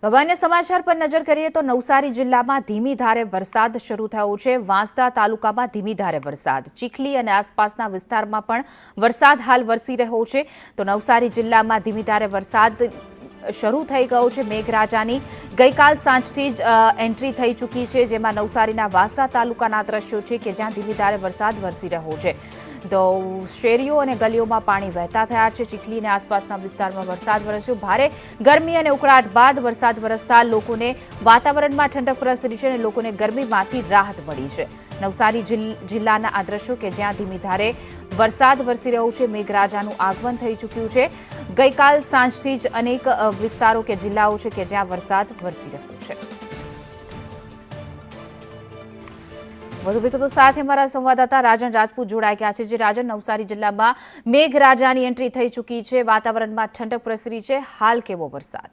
અન્ય સમાચાર પર નજર કરીએ તો નવસારી જિલ્લામાં ધીમી ધારે વરસાદ શરૂ થયો છે। વાંસદા તાલુકામાં ધીમી ધારે વરસાદ, ચીખલી અને આસપાસના વિસ્તારમાં પણ વરસાદ હાલ વરસી રહ્યો છે। તો નવસારી જિલ્લામાં ધીમી ધારે વરસાદ શરૂ થઈ ગયો છે। મેઘરાજાની ગઈકાલ સાંજથી જ એન્ટ્રી થઈ ચૂકી છે, જેમાં નવસારીના વાંસદા તાલુકાના દ્રશ્યો છે કે જ્યાં ધીમી ધારે વરસાદ વરસી રહ્યો છે। તો શેરીઓ અને ગલીઓમાં પાણી વહેતા થયા છે। ચીખલી અને આસપાસના વિસ્તારમાં વરસાદ વરસ્યો। ભારે ગરમી અને ઉકળાટ બાદ વરસાદ વરસતા લોકોને વાતાવરણમાં ઠંડક પ્રસરી છે અને લોકોને ગરમીમાંથી રાહત મળી છે। નવસારી જિલ્લાના આ દ્રશ્યો કે જ્યાં ધીમી ધારે વરસાદ વરસી રહ્યો છે, મેઘરાજાનું આગમન થઈ ચૂક્યું છે। ગઈકાલ સાંજથી જ અનેક વિસ્તારો કે જિલ્લાઓ છે કે જ્યાં વરસાદ વરસી રહ્યો છે। વધુ વિગતો સાથે અમારા સંવાદદાતા રાજન રાજપૂત જોડાઈ ગયા છે। જે રાજન, નવસારી જિલ્લામાં મેઘરાજાની એન્ટ્રી થઈ ચૂકી છે, વાતાવરણમાં ઠંડક પ્રસરી છે, હાલ કેવો વરસાદ?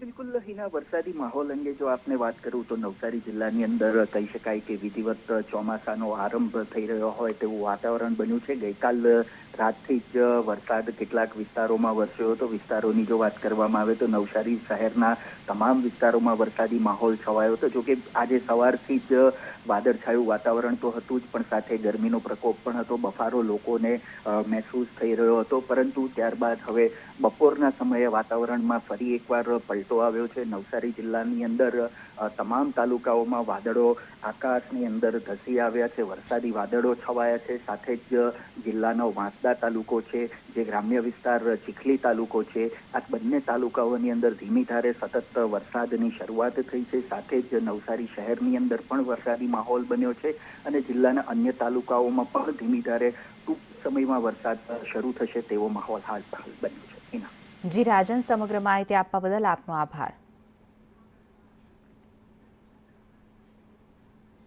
બિલકુલ હિના, વરસાદી માહોલ અંગે જો આપને વાત કરું તો નવસારી જિલ્લાની અંદર કહી શકાય કે વિધિવત ચોમાસાનો આરંભ થઈ રહ્યો હોય તેવું વાતાવરણ બન્યું છે। ગઈકાલ રાતથી જ વરસાદ કેટલાક વિસ્તારોમાં વરસ્યો હતો। વિસ્તારોની જો વાત કરવામાં આવે તો નવસારી શહેરના તમામ વિસ્તારોમાં વરસાદી માહોલ છવાયો હતો। જોકે આજે સવારથી જ વાદળછાયું વાતાવરણ તો હતું જ, પણ સાથે ગરમીનો પ્રકોપ પણ હતો। બફારો લોકોને મહેસૂસ થઈ રહ્યો હતો, પરંતુ ત્યારબાદ હવે બપોરના સમયે વાતાવરણમાં ફરી એકવાર પલટો આવ્યો છે। નવસારી જિલ્લાની અંદર તમામ તાલુકાઓમાં વાદળો આકાશની અંદર ધસી આવ્યા છે, વરસાદી વાદળો છવાયા છે। સાથે જ જિલ્લાનો વાંસદા તાલુકો છે, જે ગ્રામ્ય વિસ્તાર ચીખલી તાલુકો છે, આ બંને તાલુકાઓની અંદર ધીમી ધારે સતત વરસાદની શરૂઆત થઈ છે। સાથે જ નવસારી શહેરની અંદર પણ વરસાદી માહોલ બન્યો છે અને જિલ્લાના અન્ય તાલુકાઓમાં પણ ધીમી ધારે ટૂંક સમયમાં વરસાદ શરૂ થશે તેવો માહોલ હાલ બન્યો છે। જી રાજન, સમગ્ર માહિતી આપવા બદલ આપનો આભાર।